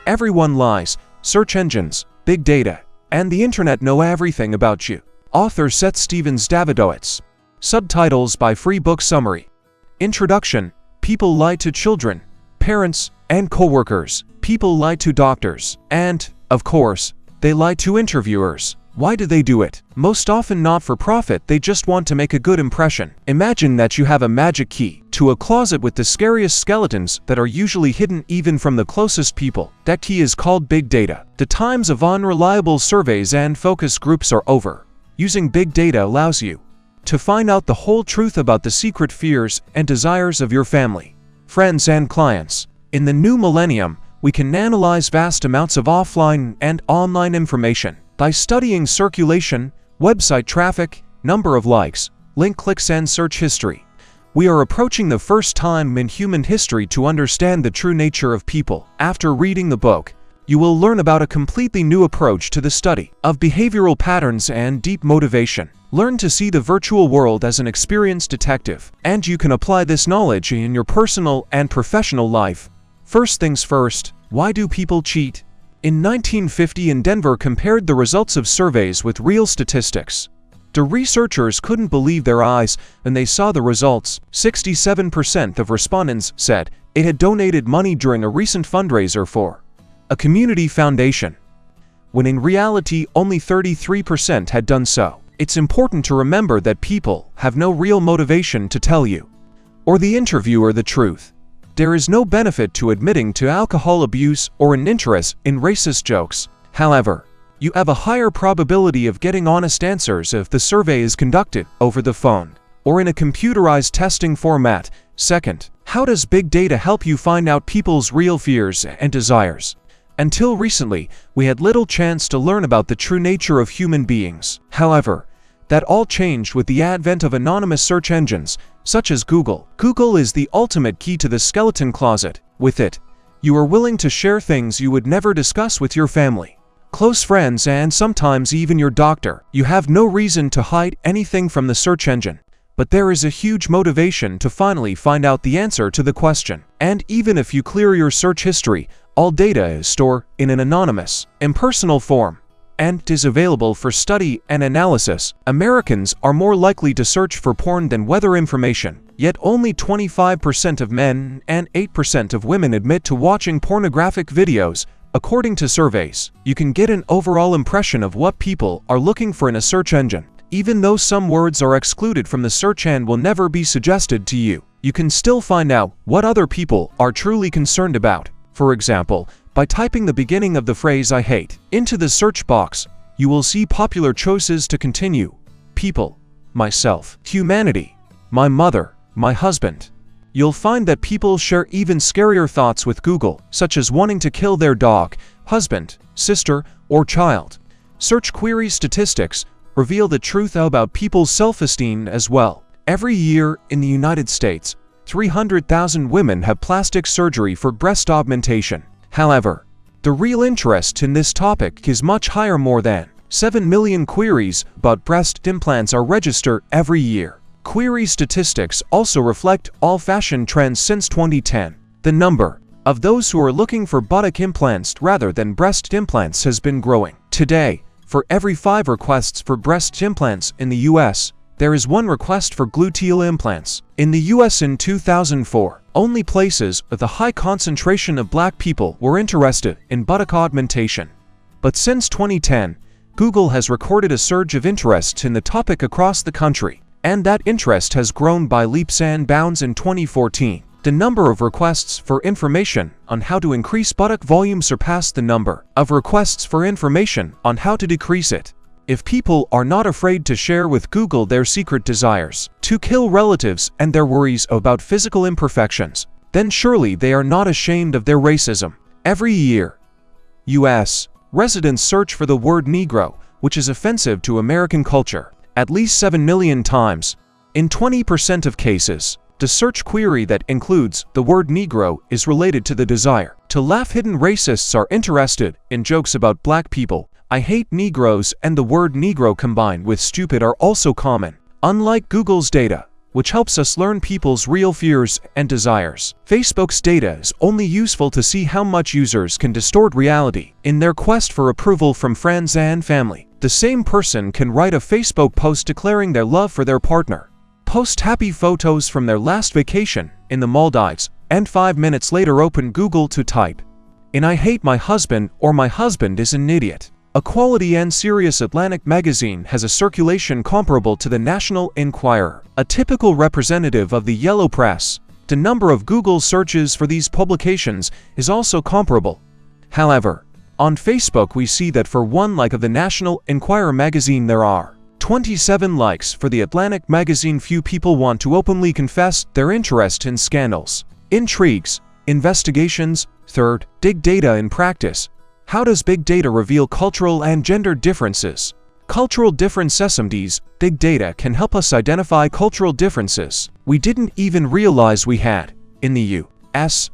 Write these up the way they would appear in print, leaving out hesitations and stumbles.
Everyone lies. Search engines, big data, and the internet know everything about you. Author Seth stephens-davidowitz. Subtitles by freebooksummary. Introduction. People lie to children, parents, and co-workers. People lie to doctors. And, of course, they lie to interviewers. Why do they do it? Most often not for profit, they just want to make a good impression. Imagine that you have a magic key to a closet with the scariest skeletons that are usually hidden even from the closest people. That key is called big data. The times of unreliable surveys and focus groups are over. Using big data allows you to find out the whole truth about the secret fears and desires of your family, friends, and clients. In the new millennium, we can analyze vast amounts of offline and online information by studying circulation, website traffic, number of likes, link clicks, and search history. We are approaching the first time in human history to understand the true nature of people. After reading the book, you will learn about a completely new approach to the study of behavioral patterns and deep motivation. Learn to see the virtual world as an experienced detective, and you can apply this knowledge in your personal and professional life. First things first, why do people cheat? In 1950, in Denver compared the results of surveys with real statistics. The researchers couldn't believe their eyes when they saw the results. 67% of respondents said it had donated money during a recent fundraiser for a community foundation, when in reality only 33% had done so. It's important to remember that people have no real motivation to tell you or the interviewer the truth. There is no benefit to admitting to alcohol abuse or an interest in racist jokes. However, you have a higher probability of getting honest answers if the survey is conducted over the phone or in a computerized testing format. Second, how does big data help you find out people's real fears and desires? Until recently, we had little chance to learn about the true nature of human beings. However, that all changed with the advent of anonymous search engines, such as Google. Google is the ultimate key to the skeleton closet. With it, you are willing to share things you would never discuss with your family, close friends, and sometimes even your doctor. You have no reason to hide anything from the search engine, but there is a huge motivation to finally find out the answer to the question. And even if you clear your search history, all data is stored in an anonymous, impersonal form and is available for study and analysis. Americans are more likely to search for porn than weather information, yet only 25% of men and 8% of women admit to watching pornographic videos. According to surveys, you can get an overall impression of what people are looking for in a search engine. Even though some words are excluded from the search and will never be suggested to you, you can still find out what other people are truly concerned about. For example, by typing the beginning of the phrase "I hate" into the search box, you will see popular choices to continue: people, myself, humanity, my mother, my husband. You'll find that people share even scarier thoughts with Google, such as wanting to kill their dog, husband, sister, or child. Search query statistics reveal the truth about people's self-esteem as well. Every year in the United States, 300,000 women have plastic surgery for breast augmentation. However, the real interest in this topic is much higher. More than 7 million queries about breast implants are registered every year. Query statistics also reflect all fashion trends since 2010. The number of those who are looking for buttock implants rather than breast implants has been growing. Today, for every 5 requests for breast implants in the US, there is 1 request for gluteal implants. In the US in 2004, only places with a high concentration of black people were interested in buttock augmentation. But since 2010, Google has recorded a surge of interest in the topic across the country, and that interest has grown by leaps and bounds. In 2014, the number of requests for information on how to increase buttock volume surpassed the number of requests for information on how to decrease it. If people are not afraid to share with Google their secret desires to kill relatives and their worries about physical imperfections, then surely they are not ashamed of their racism. Every year, U.S. residents search for the word Negro, which is offensive to American culture, at least 7 million times. In 20% of cases, the search query that includes the word Negro is related to the desire to laugh. Hidden racists are interested in jokes about black people. I hate Negroes and the word Negro combined with stupid are also common. Unlike Google's data, which helps us learn people's real fears and desires. Facebook's data is only useful to see how much users can distort reality in their quest for approval from friends and family. The same person can write a Facebook post declaring their love for their partner, post happy photos from their last vacation in the Maldives, and 5 minutes later open Google to type in "I hate my husband" or "my husband is an idiot." A quality and serious Atlantic magazine has a circulation comparable to the National Enquirer, a typical representative of the yellow press. The number of Google searches for these publications is also comparable. However, on Facebook we see that for one like of the National Enquirer magazine there are 27 likes. For the Atlantic magazine, few people want to openly confess their interest in scandals, intrigues, investigations. Third, big data in practice. How does big data reveal cultural and gender differences? Cultural differences. Big data can help us identify cultural differences we didn't even realize we had. In the U.S.,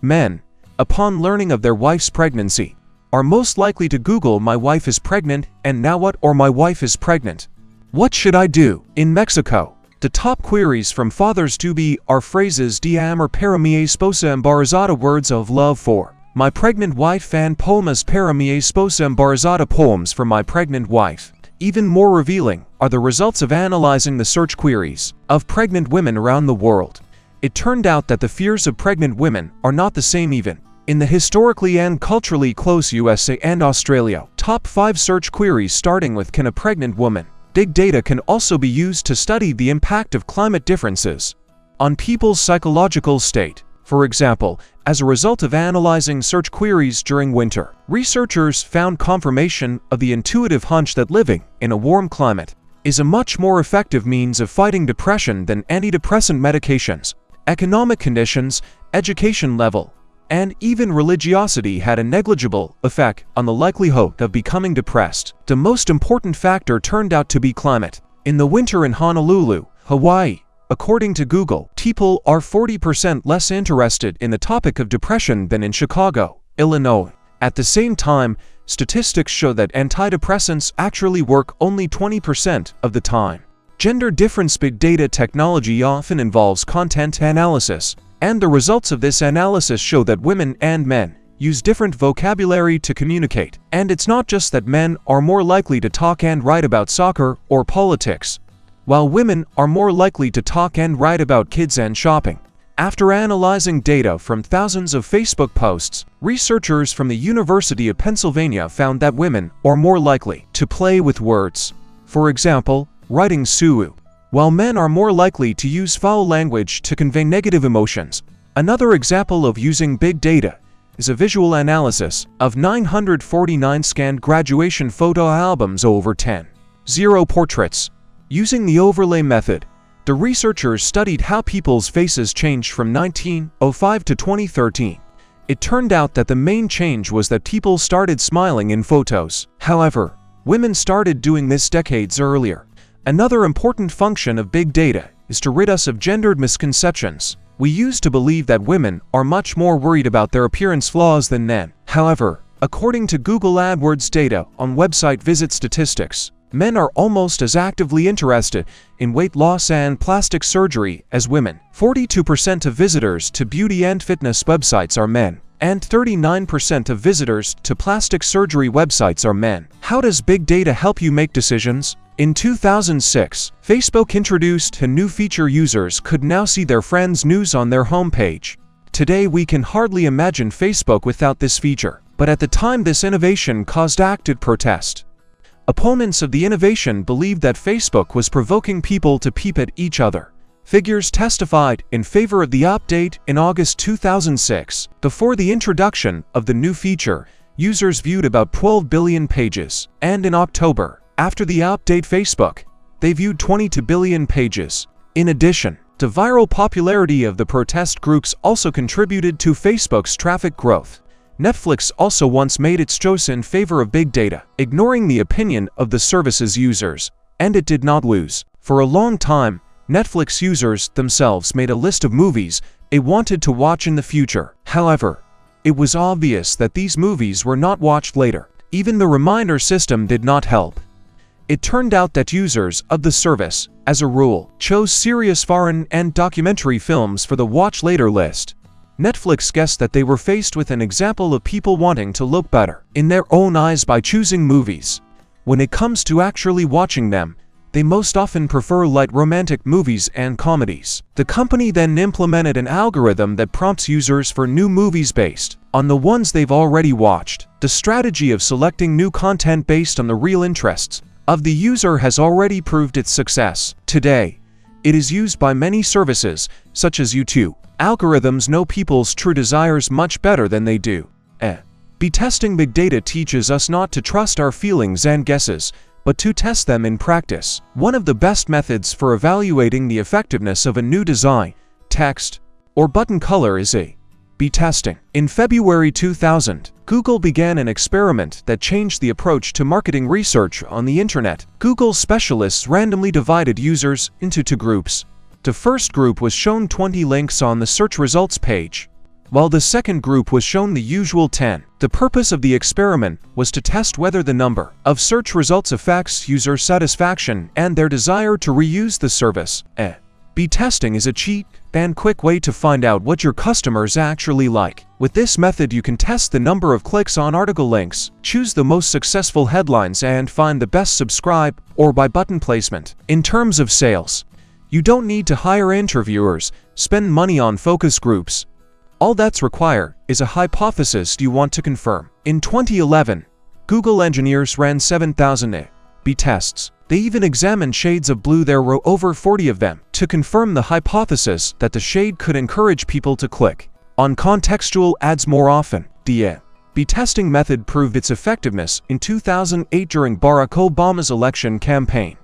men, upon learning of their wife's pregnancy, are most likely to Google "my wife is pregnant" and "now what?" or "my wife is pregnant. What should I do?" In Mexico, the top queries from fathers-to-be are phrases "de amor para mi esposa embarazada", words of love for my pregnant wife, and "poemas para mi esposa embarazada", poems for my pregnant wife. Even more revealing are the results of analyzing the search queries of pregnant women around the world. It turned out that the fears of pregnant women are not the same even in the historically and culturally close USA and Australia. Top 5 search queries starting with "Can a pregnant woman?" Big data can also be used to study the impact of climate differences on people's psychological state. For example, as a result of analyzing search queries during winter, researchers found confirmation of the intuitive hunch that living in a warm climate is a much more effective means of fighting depression than antidepressant medications. Economic conditions, education level, and even religiosity had a negligible effect on the likelihood of becoming depressed. The most important factor turned out to be climate. In the winter in Honolulu, Hawaii, according to Google, people are 40% less interested in the topic of depression than in Chicago, Illinois. At the same time, statistics show that antidepressants actually work only 20% of the time. Gender difference. Big data technology often involves content analysis, and the results of this analysis show that women and men use different vocabulary to communicate. And it's not just that men are more likely to talk and write about soccer or politics, while women are more likely to talk and write about kids and shopping. After analyzing data from thousands of Facebook posts, researchers from the University of Pennsylvania found that women are more likely to play with words. For example, writing "su'u", while men are more likely to use foul language to convey negative emotions. Another example of using big data is a visual analysis of 949 scanned graduation photo albums over 10,000 portraits. Using the overlay method, the researchers studied how people's faces changed from 1905 to 2013. It turned out that the main change was that people started smiling in photos. However, women started doing this decades earlier. Another important function of big data is to rid us of gendered misconceptions. We used to believe that women are much more worried about their appearance flaws than men. However, according to Google AdWords data on website visit statistics, men are almost as actively interested in weight loss and plastic surgery as women. 42% of visitors to beauty and fitness websites are men, and 39% of visitors to plastic surgery websites are men. How does big data help you make decisions? In 2006, Facebook introduced a new feature: users could now see their friends' news on their homepage. Today we can hardly imagine Facebook without this feature, but at the time this innovation caused active protest. Opponents of the innovation believed that Facebook was provoking people to peep at each other. Figures testified in favor of the update in August 2006. Before the introduction of the new feature, users viewed about 12 billion pages, and in October, after the update Facebook, they viewed 22 billion pages. In addition, the viral popularity of the protest groups also contributed to Facebook's traffic growth. Netflix also once made its choice in favor of big data, ignoring the opinion of the service's users, and it did not lose. For a long time, Netflix users themselves made a list of movies they wanted to watch in the future. However, it was obvious that these movies were not watched later. Even the reminder system did not help. It turned out that users of the service, as a rule, chose serious foreign and documentary films for the watch later list. Netflix guessed that they were faced with an example of people wanting to look better in their own eyes by choosing movies. When it comes to actually watching them, they most often prefer light romantic movies and comedies. The company then implemented an algorithm that prompts users for new movies based on the ones they've already watched. The strategy of selecting new content based on the real interests of the user has already proved its success. Today, it is used by many services, such as YouTube. Algorithms know people's true desires much better than they do. B-testing big data teaches us not to trust our feelings and guesses, but to test them in practice. One of the best methods for evaluating the effectiveness of a new design, text, or button color is A/B testing. In February 2000, Google began an experiment that changed the approach to marketing research on the internet. Google specialists randomly divided users into two groups. The first group was shown 20 links on the search results page, while the second group was shown the usual 10. The purpose of the experiment was to test whether the number of search results affects user satisfaction and their desire to reuse the service. B testing is a cheap and quick way to find out what your customers actually like. With this method, you can test the number of clicks on article links, choose the most successful headlines, and find the best subscribe or buy button placement. In terms of sales, you don't need to hire interviewers, spend money on focus groups. All that's required is a hypothesis you want to confirm. In 2011, Google engineers ran 7,000 A/B tests. They even examined shades of blue. There were over 40 of them to confirm the hypothesis that the shade could encourage people to click on contextual ads more often. The A/B testing method proved its effectiveness in 2008 during Barack Obama's election campaign.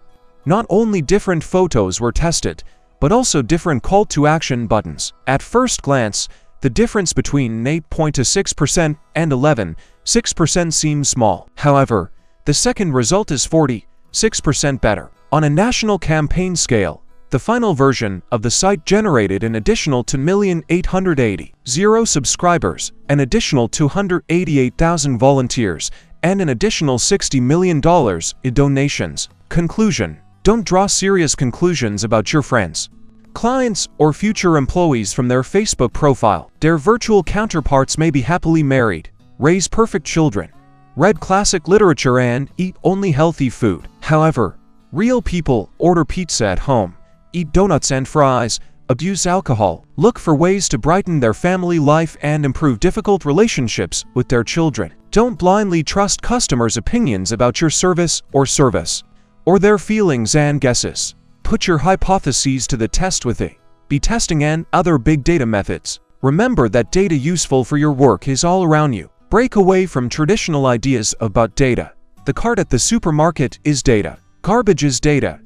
Not only different photos were tested, but also different call-to-action buttons. At first glance, the difference between 8.26% and 11.6% seems small. However, the second result is 46% better. On a national campaign scale, the final version of the site generated an additional 2,880,000 subscribers, an additional 288,000 volunteers, and an additional $60 million in donations. Conclusion: don't draw serious conclusions about your friends, clients, or future employees from their Facebook profile. Their virtual counterparts may be happily married, raise perfect children, read classic literature, and eat only healthy food. However, real people order pizza at home, eat donuts and fries, abuse alcohol, look for ways to brighten their family life, and improve difficult relationships with their children. Don't blindly trust customers' opinions about your service, or their feelings and guesses. Put your hypotheses to the test with A/B testing and other big data methods. Remember that data useful for your work is all around you. Break away from traditional ideas about data. The cart at the supermarket is data. Garbage is data.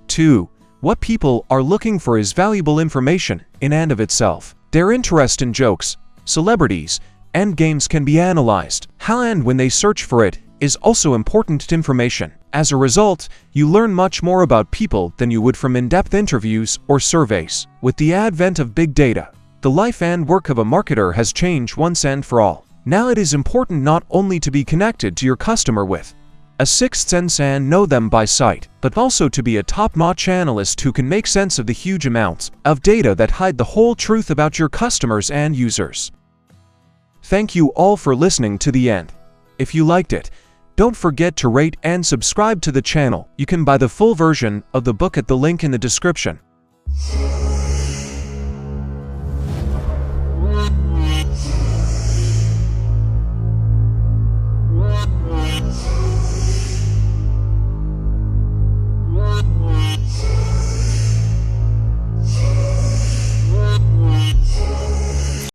2. What people are looking for is valuable information in and of itself. Their interest in jokes, celebrities, and games can be analyzed. How and when they search for it is also important information. As a result, you learn much more about people than you would from in-depth interviews or surveys. With the advent of big data, the life and work of a marketer has changed once and for all. Now it is important not only to be connected to your customer with a sixth sense and know them by sight, but also to be a top-notch analyst who can make sense of the huge amounts of data that hide the whole truth about your customers and users. Thank you all for listening to the end. If you liked it, don't forget to rate and subscribe to the channel. You can buy the full version of the book at the link in the description.